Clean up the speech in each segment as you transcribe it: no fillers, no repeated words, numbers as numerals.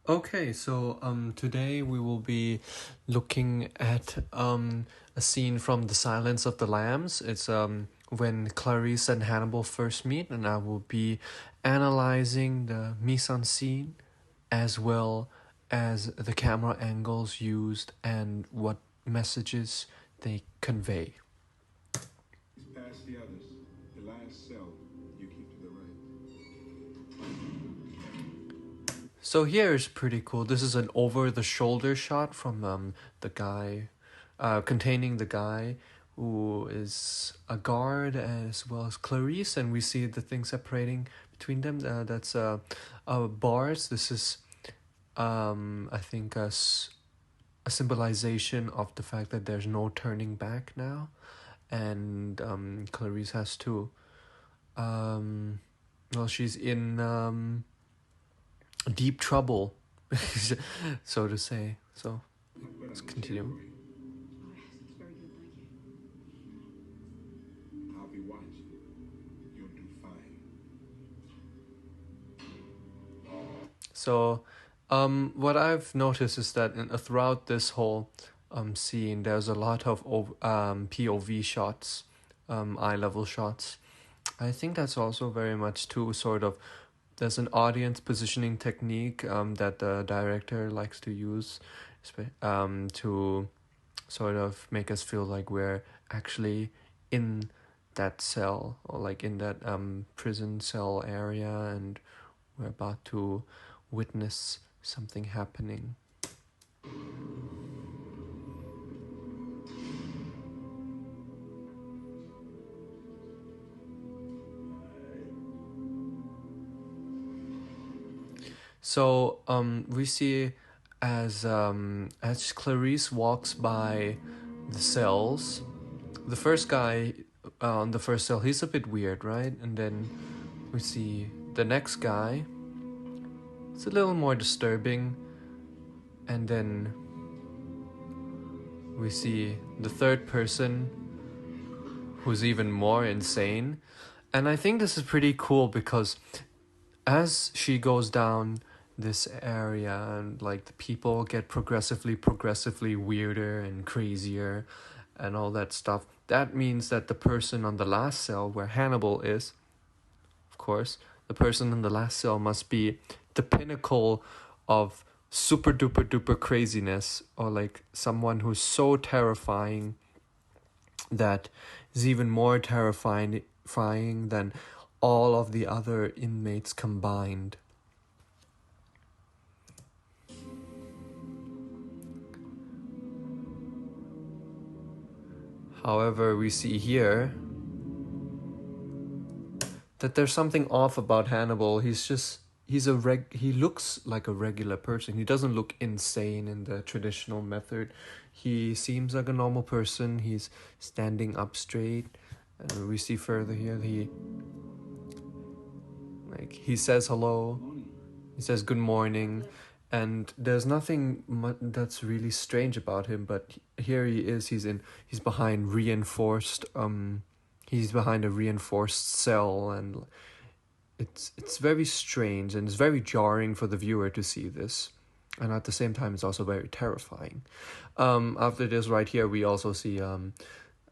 Okay, so today we will be looking at a scene from The Silence of the Lambs. It's when Clarice and Hannibal first meet, and I will be analyzing the mise en scene as well as the camera angles used and what messages they convey. Past the others. The last cell. You keep to the right. So here is pretty cool. This is an over-the-shoulder shot from the guy, containing the guy who is a guard as well as Clarice, and we see the thing separating between them. That's bars. This is, I think, a symbolization of the fact that there's no turning back now, and Clarice has to, she's in deep trouble, so to say. So let's continue. Oh, yes, that's very good, thank you. I'll be watching. You'll do fine. So what I've noticed is that throughout this whole scene, there's a lot of POV shots, eye level shots. I think that's also very much too sort of, there's an audience positioning technique that the director likes to use to sort of make us feel like we're actually in that cell, or like in that prison cell area, and we're about to witness something happening. So we see as Clarice walks by the cells, the first guy on the first cell, he's a bit weird, right? And then we see the next guy. It's a little more disturbing. And then we see the third person, who's even more insane. And I think this is pretty cool because as she goes down this area, and like the people get progressively weirder and crazier and all that stuff, that means that the person on the last cell where Hannibal is, of course, the person in the last cell must be the pinnacle of super duper craziness, or like someone who's so terrifying that is even more terrifying than all of the other inmates combined. However, we see here that there's something off about Hannibal. He looks like a regular person. He doesn't look insane in the traditional method. He seems like a normal person. He's standing up straight. And we see further here, he says hello. He says good morning. And there's nothing that's really strange about him, but here he is. He's behind reinforced. He's behind a reinforced cell, and it's very strange, and it's very jarring for the viewer to see this, and at the same time, it's also very terrifying. After this, right here, we also see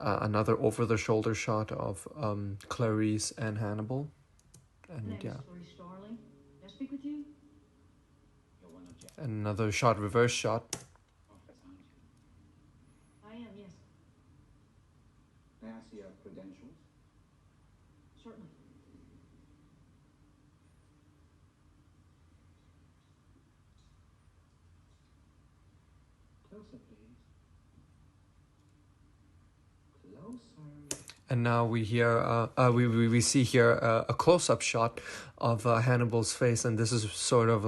another over-the-shoulder shot of Clarice and Hannibal, and yeah. Starling. May I speak with you? Another shot, reverse shot. I am, yes. May I see your credentials? Certainly. Closer, please. Closer. And now we hear, we see here a close-up shot of Hannibal's face, and this is sort of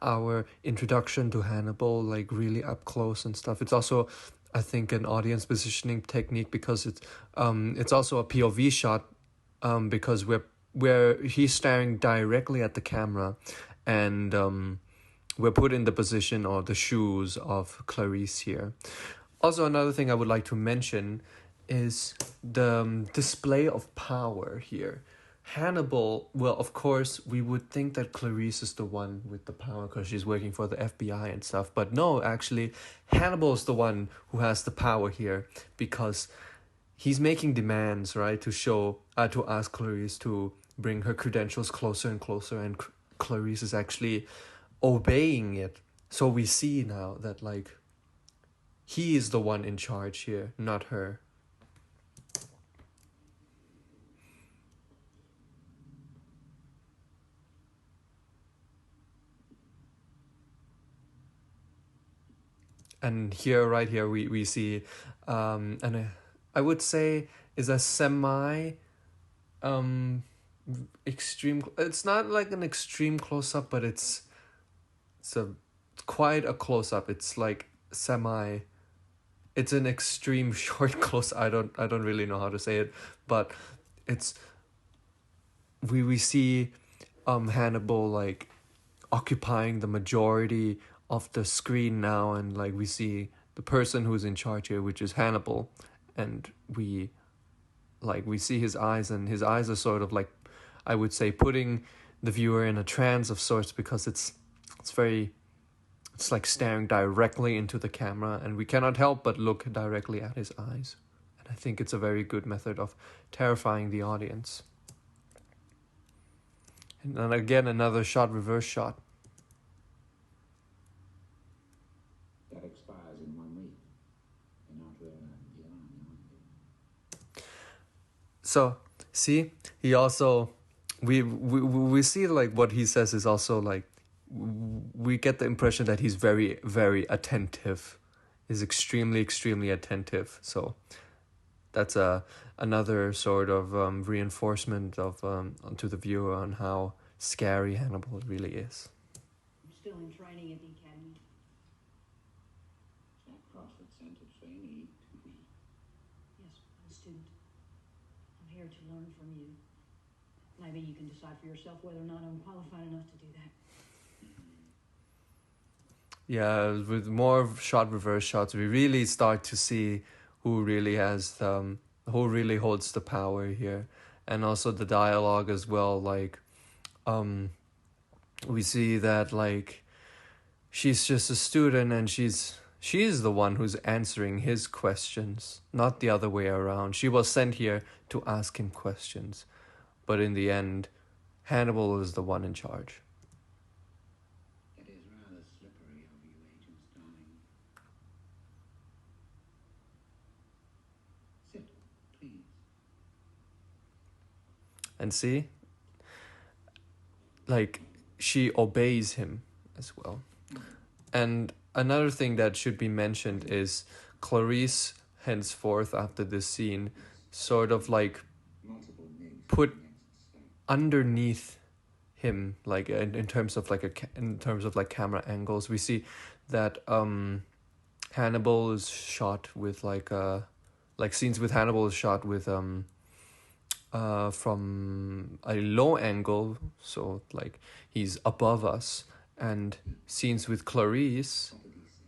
our introduction to Hannibal, like really up close and stuff. It's also, I think, an audience positioning technique because it's also a POV shot, because he's staring directly at the camera, and we're put in the position or the shoes of Clarice here. Also, another thing I would like to mention is the display of power here. Hannibal, well, of course, we would think that Clarice is the one with the power because she's working for the FBI and stuff. But no, actually, Hannibal is the one who has the power here because he's making demands, right, to ask Clarice to bring her credentials closer and closer, and Clarice is actually obeying it. So we see now that, like, he is the one in charge here, not her. And here, right here, we see, I would say is a semi, extreme. It's not like an extreme close up, but it's a quite a close up. It's like semi. It's an extreme short close. I don't really know how to say it, but it's we see, Hannibal like occupying the majority of the screen now, and like we see the person who's in charge here, which is Hannibal, and we see his eyes, and his eyes are sort of like, I would say, putting the viewer in a trance of sorts, because it's like staring directly into the camera, and we cannot help but look directly at his eyes. And I think it's a very good method of terrifying the audience. And then again, another shot, reverse shot. That expires in 1 week. You're not wearing a So, see, he also, we see like what he says is also like, we get the impression that he's very, very attentive, is extremely, extremely attentive. So that's another sort of reinforcement of to the viewer on how scary Hannibal really is. I'm still in training at the academy. Is that CrossFit Center trainee to be? Yes, I'm a student. I'm here to learn from you. Maybe you can decide for yourself whether or not I'm qualified enough to do that. Yeah, with more shot reverse shots, we really start to see who really has who really holds the power here, and also the dialogue as well. Like, we see that like she's just a student, and she's the one who's answering his questions, not the other way around. She was sent here to ask him questions, but in the end, Hannibal is the one in charge. It is rather slippery of you, Agent Starling. Sit, please. And see, like, she obeys him as well. And another thing that should be mentioned is Clarice, henceforth after this scene, sort of like Multiple MIGs put next step. underneath him, like in terms of like camera angles, we see that Hannibal is shot with like scenes with Hannibal is shot with from a low angle, so like he's above us, and scenes with Clarice What did he say?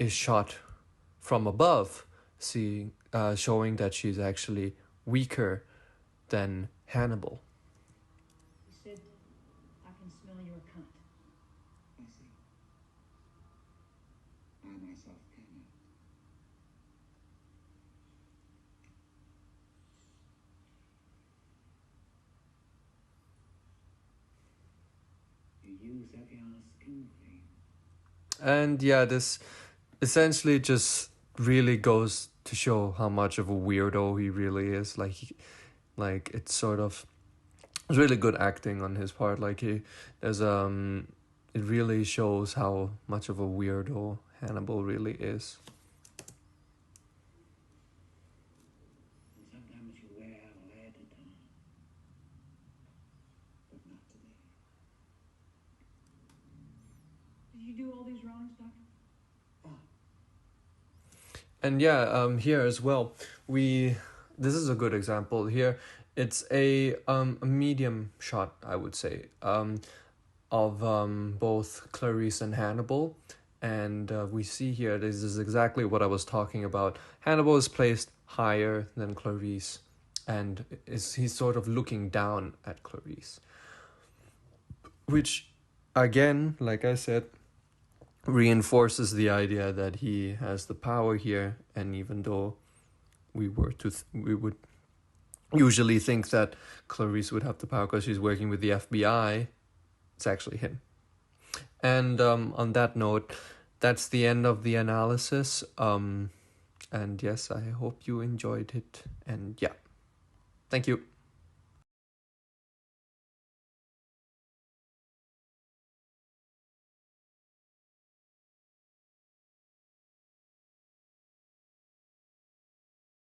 is shot from above, showing that she's actually weaker than Hannibal. He said, I can smell your cunt. I see. I myself cannot. You use Evian skin cream. And yeah, this essentially just really goes to show how much of a weirdo he really is. Like it's sort of, it's really good acting on his part. Like it really shows how much of a weirdo Hannibal really is. And sometimes you wear out lead at time. But not today. Did you do all these drawings, Doctor? And yeah, here as well, this is a good example here. It's a medium shot, I would say, of both Clarice and Hannibal. And we see here, this is exactly what I was talking about. Hannibal is placed higher than Clarice. and he's sort of looking down at Clarice, which again, like I said, reinforces the idea that he has the power here. And even though we would usually think that Clarice would have the power because she's working with the FBI, it's actually him. And on that note, that's the end of the analysis. And yes, I hope you enjoyed it. And yeah, thank you.